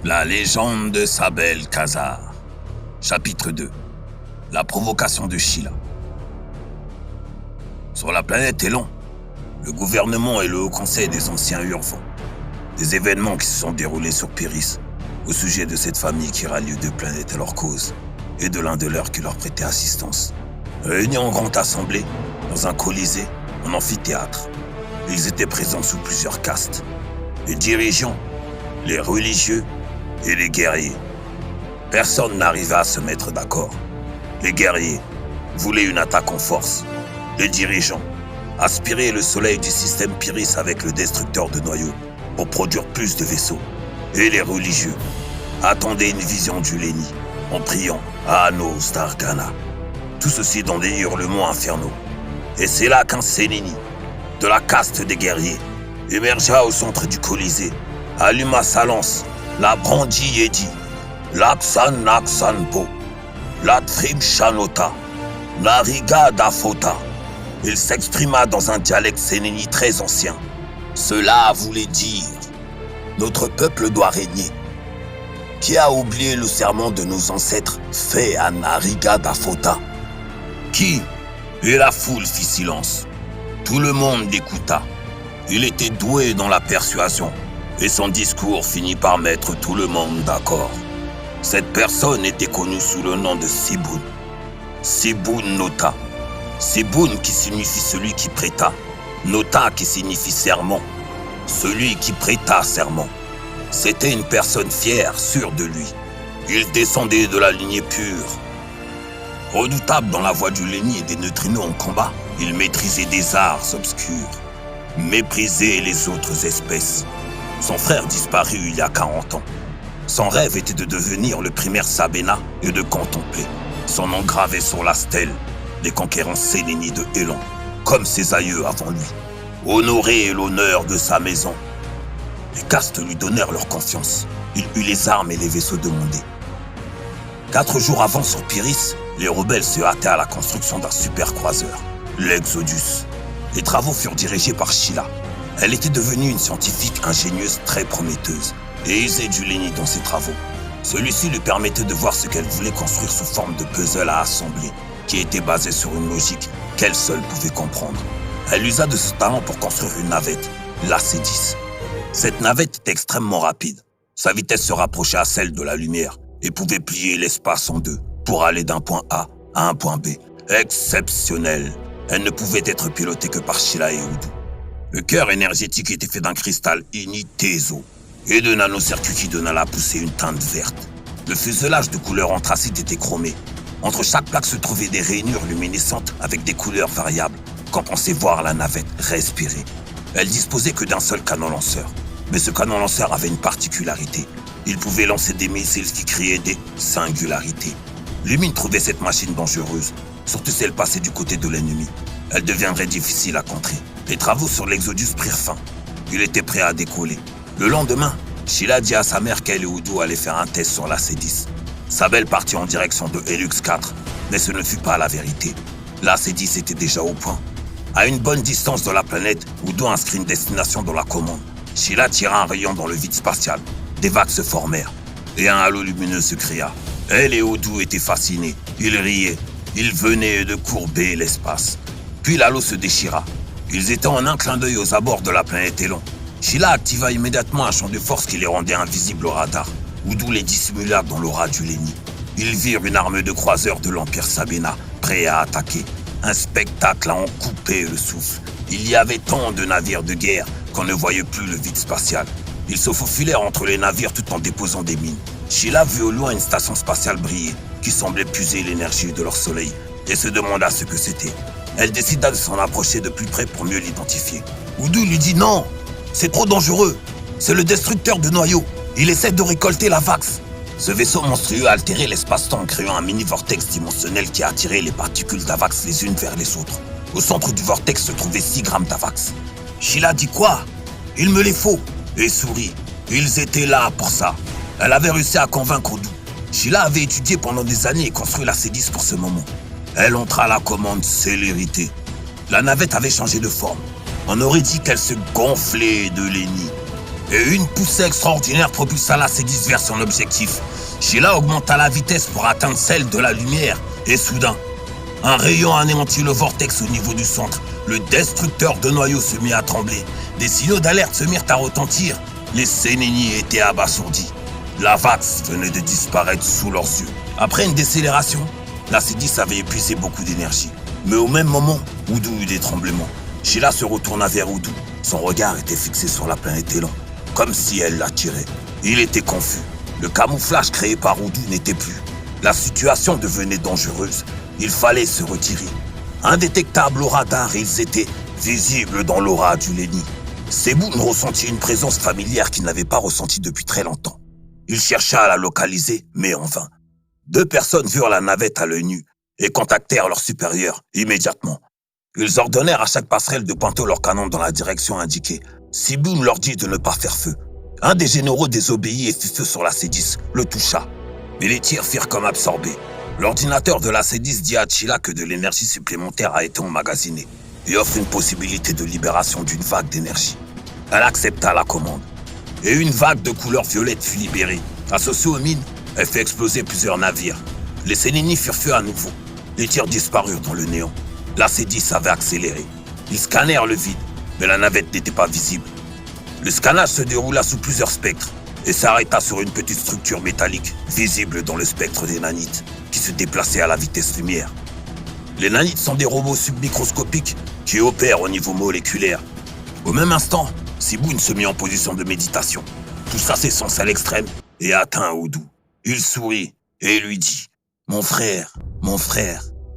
La légende de Sabel Khazar. Chapitre 2. La provocation de Sheila. Sur la planète Elon, le gouvernement et le Haut Conseil des Anciens Urvants. Des événements qui se sont déroulés sur Pyrrhis, au sujet de cette famille qui rallie deux planètes à leur cause, et de l'un de leurs qui leur prêtait assistance. Réunis en grande assemblée, dans un colisée, en amphithéâtre. Ils étaient présents sous plusieurs castes. Les dirigeants, les religieux et les guerriers. Personne n'arrivait à se mettre d'accord. Les guerriers voulaient une attaque en force. Les dirigeants aspiraient le soleil du système Pyrrhis avec le destructeur de noyaux pour produire plus de vaisseaux. Et les religieux attendaient une vision du Léni en priant à Anos d'Argana. Tout ceci dans des hurlements infernaux. Et c'est là qu'un Séléni, de la caste des guerriers, émergea au centre du Colisée, alluma sa lance, la brandit et dit « Laksan Naksanpo, Latrim Shanota, Nariga Dafota ». Il s'exprima dans un dialecte sénéni très ancien. Cela voulait dire « Notre peuple doit régner ». Qui a oublié le serment de nos ancêtres fait à Nariga Dafota? Qui? Et la foule fit silence. Tout le monde l'écouta. Il était doué dans la persuasion, et son discours finit par mettre tout le monde d'accord. Cette personne était connue sous le nom de Sibun. Sibun Nota. Sibun qui signifie celui qui prêta. Nota qui signifie serment. Celui qui prêta serment. C'était une personne fière, sûre de lui. Il descendait de la lignée pure. Redoutable dans la voie du Léni et des neutrinos en combat, il maîtrisait des arts obscurs. Méprisait les autres espèces. Son frère disparut il y a 40 ans. Son rêve était de devenir le primaire Sabena et de contempler son nom gravé sur la stèle des conquérants Séléni de Elon, comme ses aïeux avant lui. Honorer l'honneur de sa maison. Les castes lui donnèrent leur confiance. Il eut les armes et les vaisseaux demandés. 4 jours avant sur Pyrrhis, les rebelles se hâtaient à la construction d'un supercroiseur, l'Exodus. Les travaux furent dirigés par Sheila. Elle était devenue une scientifique ingénieuse très prometteuse et usait du Léni dans ses travaux. Celui-ci lui permettait de voir ce qu'elle voulait construire sous forme de puzzle à assembler, qui était basé sur une logique qu'elle seule pouvait comprendre. Elle usa de ce talent pour construire une navette, l'AC-10. Cette navette était extrêmement rapide. Sa vitesse se rapprochait à celle de la lumière et pouvait plier l'espace en deux pour aller d'un point A à un point B. Exceptionnelle. Elle ne pouvait être pilotée que par Sheila et Oudou. Le cœur énergétique était fait d'un cristal Initeso et de nanocircuits qui donna à la poussée une teinte verte. Le fuselage de couleur anthracite était chromé. Entre chaque plaque se trouvaient des rainures luminescentes avec des couleurs variables, qu'on pensait voir la navette respirer. Elle disposait que d'un seul canon lanceur. Mais ce canon lanceur avait une particularité. Il pouvait lancer des missiles qui créaient des singularités. Lumine trouvait cette machine dangereuse, surtout si elle passait du côté de l'ennemi. Elle deviendrait difficile à contrer. Les travaux sur l'Exodus prirent fin. Il était prêt à décoller. Le lendemain, Sheila dit à sa mère qu'elle et Oudou allaient faire un test sur la C10. Sabel partit en direction de Helux 4, mais ce ne fut pas la vérité. La C10 était déjà au point. À une bonne distance de la planète, Oudou inscrit une destination dans la commande. Sheila tira un rayon dans le vide spatial. Des vagues se formèrent, et un halo lumineux se créa. Elle et Oudou étaient fascinés. Ils riaient. Ils venaient de courber l'espace. Puis l'halo se déchira. Ils étaient en un clin d'œil aux abords de la planète Elon. Sheila activa immédiatement un champ de force qui les rendait invisibles au radar. Oudou les dissimula dans l'aura du Léni. Ils virent une armée de croiseurs de l'Empire Sabena, prêts à attaquer. Un spectacle à en couper le souffle. Il y avait tant de navires de guerre qu'on ne voyait plus le vide spatial. Ils se faufilèrent entre les navires tout en déposant des mines. Sheila vit au loin une station spatiale briller, qui semblait puiser l'énergie de leur soleil, et se demanda ce que c'était. Elle décida de s'en approcher de plus près pour mieux l'identifier. Oudou lui dit « Non, c'est trop dangereux. C'est le destructeur de noyaux. Il essaie de récolter la Vax. » Ce vaisseau monstrueux a altéré l'espace-temps en créant un mini-vortex dimensionnel qui a attiré les particules d'Avax les unes vers les autres. Au centre du vortex se trouvaient 6 grammes d'Avax. Sheila dit « Quoi? Il me les faut !» et sourit. Ils étaient là pour ça. Elle avait réussi à convaincre Oudou. Sheila avait étudié pendant des années et construit la C10 pour ce moment. Elle entra à la commande célérité. La navette avait changé de forme. On aurait dit qu'elle se gonflait de Léni. et une poussée extraordinaire propulsa la C-10 vers son objectif. Sheila augmenta la vitesse pour atteindre celle de la lumière, et soudain, un rayon anéantit le vortex au niveau du centre. Le destructeur de noyaux se mit à trembler. Des signaux d'alerte se mirent à retentir. Les Sénénis étaient abasourdis. La Vax venait de disparaître sous leurs yeux. Après une décélération, la C-10 avait épuisé beaucoup d'énergie. Mais au même moment, Oudou eut des tremblements. Sheila se retourna vers Oudou. Son regard était fixé sur la planète Élan, comme si elle l'attirait. Il était confus. Le camouflage créé par Oudou n'était plus. La situation devenait dangereuse. Il fallait se retirer. Indétectables au radar, ils étaient visibles dans l'aura du Lenni. Seboun ressentit une présence familière qu'il n'avait pas ressentie depuis très longtemps. Il chercha à la localiser, mais en vain. 2 personnes virent la navette à l'œil nu et contactèrent leur supérieur immédiatement. Ils ordonnèrent à chaque passerelle de pointer leur canon dans la direction indiquée. Seboun leur dit de ne pas faire feu. Un des généraux désobéit et fit feu sur la C-10, le toucha. Mais les tirs firent comme absorbés. L'ordinateur de la C-10 dit à Sheila que de l'énergie supplémentaire a été emmagasinée et offre une possibilité de libération d'une vague d'énergie. Elle accepta la commande. Et une vague de couleur violette fut libérée. Associée aux mines, elle fait exploser plusieurs navires. Les Sénénis firent feu à nouveau. Les tirs disparurent dans le néant. La C-10 avait accéléré. Ils scannèrent le vide, mais la navette n'était pas visible. Le scannage se déroula sous plusieurs spectres et s'arrêta sur une petite structure métallique visible dans le spectre des nanites qui se déplaçaient à la vitesse lumière. Les nanites sont des robots submicroscopiques qui opèrent au niveau moléculaire. Au même instant, Seboun se mit en position de méditation, poussa ses sens à l'extrême et atteint Oudou. Il sourit et lui dit « mon frère,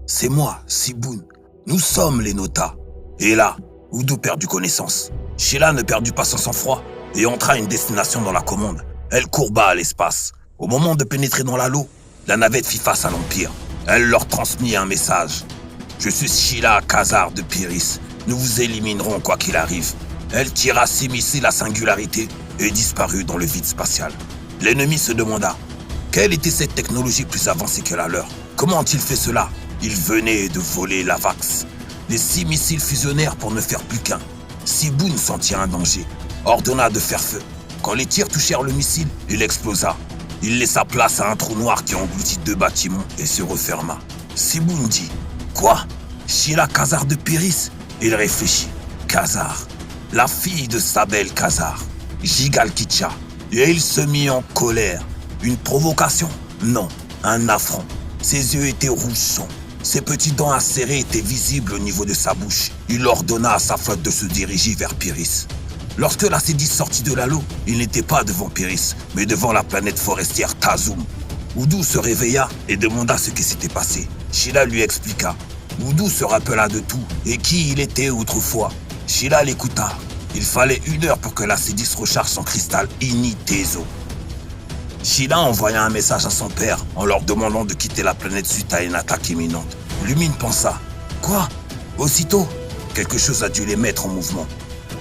c'est moi, Seboun. Nous sommes les Notas. » Et là, Oudou perdit connaissance. Sheila ne perdit pas son sang-froid et entra à une destination dans la commande. Elle courba à l'espace. Au moment de pénétrer dans l'halo, la navette fit face à l'Empire. Elle leur transmit un message. « Je suis Sheila Khazar de Pyrrhis. Nous vous éliminerons quoi qu'il arrive. » Elle tira 6 missiles à singularité et disparut dans le vide spatial. L'ennemi se demanda quelle était cette technologie plus avancée que la leur. Comment ont-ils fait cela? Ils venaient de voler la Vax. Les 6 missiles fusionnèrent pour ne faire plus qu'un. Seboun sentit un danger, ordonna de faire feu. Quand les tirs touchèrent le missile, il explosa. Il laissa place à un trou noir qui engloutit 2 bâtiments et se referma. Seboun dit « Quoi? Sheila Khazar de Pyrrhis ?» Il réfléchit. Khazar, la fille de Sabel Khazar, Jigal Kitcha. Et il se mit en colère. Une provocation? Non, un affront. Ses yeux étaient rouge sang. Ses petits dents acérées étaient visibles au niveau de sa bouche. Il ordonna à sa flotte de se diriger vers Pyrrhis. Lorsque la C-10 sortit de l'halo, il n'était pas devant Pyrrhis, mais devant la planète forestière Tazoum. Oudou se réveilla et demanda ce qui s'était passé. Sheila lui expliqua. Oudou se rappela de tout et qui il était autrefois. Sheila l'écouta. Il fallait 1 heure pour que la C-10 recharge son cristal Initezo. Sheila envoya un message à son père en leur demandant de quitter la planète suite à une attaque imminente. Lumine pensa. Quoi? Aussitôt, quelque chose a dû les mettre en mouvement.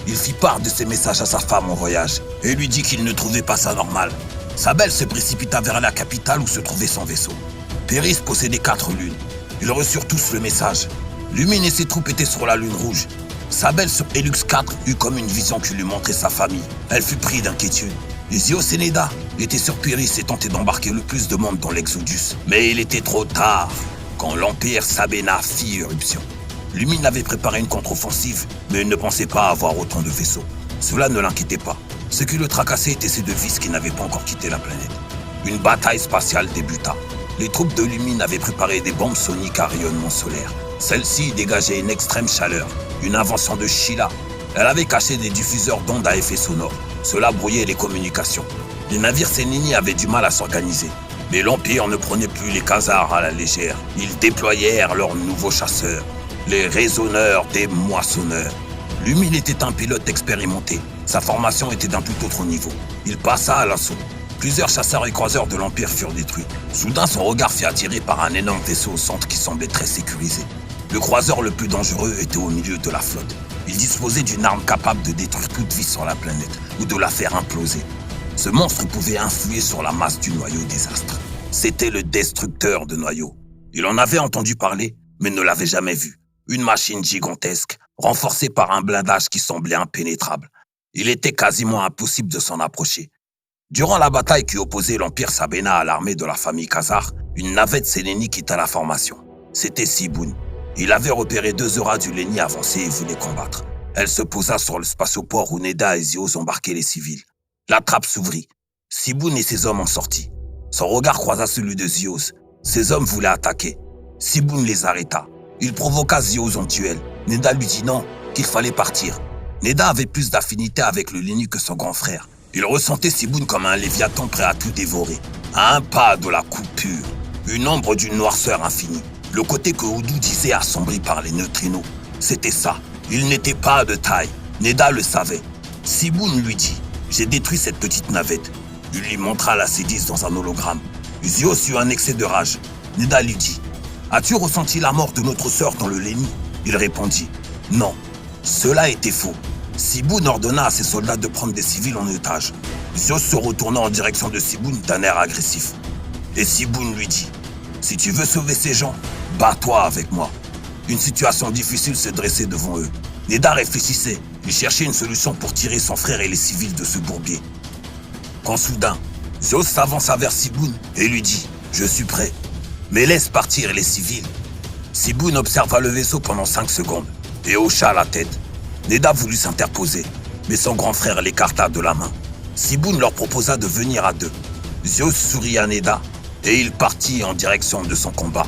Il fit part de ses messages à sa femme en voyage et lui dit qu'il ne trouvait pas ça normal. Sabel se précipita vers la capitale où se trouvait son vaisseau. Pyrrhis possédait 4 lunes. Ils reçurent tous le message. Lumine et ses troupes étaient sur la lune rouge. Sabel sur Helux 4 eut comme une vision qui lui montrait sa famille. Elle fut prise d'inquiétude. Les Iosénédas étaient sur Pyrrhis et tentaient d'embarquer le plus de monde dans l'Exodus. Mais il était trop tard quand l'Empire Sabena fit irruption. Lumine avait préparé une contre-offensive, mais il ne pensait pas avoir autant de vaisseaux. Cela ne l'inquiétait pas. Ce qui le tracassait était ses 2 fils qui n'avaient pas encore quitté la planète. Une bataille spatiale débuta. Les troupes de Lumine avaient préparé des bombes soniques à rayonnement solaire. Celles-ci dégageaient une extrême chaleur, une invention de Sheila. Elle avait caché des diffuseurs d'ondes à effet sonore. Cela brouillait les communications. Les navires Sénénis avaient du mal à s'organiser. Mais l'Empire ne prenait plus les Khazars à la légère. Ils déployèrent leurs nouveaux chasseurs, les raisonneurs des moissonneurs. Lumine était un pilote expérimenté. Sa formation était d'un tout autre niveau. Il passa à l'assaut. Plusieurs chasseurs et croiseurs de l'Empire furent détruits. Soudain, son regard fut attiré par un énorme vaisseau au centre qui semblait très sécurisé. Le croiseur le plus dangereux était au milieu de la flotte. Il disposait d'une arme capable de détruire toute vie sur la planète ou de la faire imploser. Ce monstre pouvait influer sur la masse du noyau des astres. C'était le destructeur de noyaux. Il en avait entendu parler, mais ne l'avait jamais vu. Une machine gigantesque, renforcée par un blindage qui semblait impénétrable. Il était quasiment impossible de s'en approcher. Durant la bataille qui opposait l'Empire Sabena à l'armée de la famille Khazar, une navette sélénique quitta la formation. C'était Siboun. Il avait repéré 2 auras du Lenni avancées et voulait combattre. Elle se posa sur le spatioport où Neda et Zios embarquaient les civils. La trappe s'ouvrit. Siboun et ses hommes en sortit. Son regard croisa celui de Zios. Ses hommes voulaient attaquer. Siboun les arrêta. Il provoqua Zios en duel. Neda lui dit non, qu'il fallait partir. Neda avait plus d'affinité avec le Lenni que son grand frère. Il ressentait Siboun comme un léviathan prêt à tout dévorer. À un pas de la coupure, une ombre d'une noirceur infinie. Le côté que Oudou disait assombri par les neutrinos. C'était ça. Il n'était pas de taille. Neda le savait. Siboun lui dit « J'ai détruit cette petite navette. » Il lui montra la C10 dans un hologramme. Zios eut un excès de rage. Neda lui dit « As-tu ressenti la mort de notre sœur dans le Lenni ?» Il répondit « Non. » Cela était faux. Siboun ordonna à ses soldats de prendre des civils en otage. Zios se retourna en direction de Siboun d'un air agressif. Et Siboun lui dit « Si tu veux sauver ces gens, bats-toi avec moi. » Une situation difficile se dressait devant eux. Neda réfléchissait. Il cherchait une solution pour tirer son frère et les civils de ce bourbier. Quand soudain, Zios s'avança vers Siboun et lui dit « Je suis prêt, mais laisse partir les civils. » Siboun observa le vaisseau pendant 5 secondes et hocha la tête. Neda voulut s'interposer, mais son grand frère l'écarta de la main. Siboun leur proposa de venir à deux. Zios sourit à Neda et il partit en direction de son combat.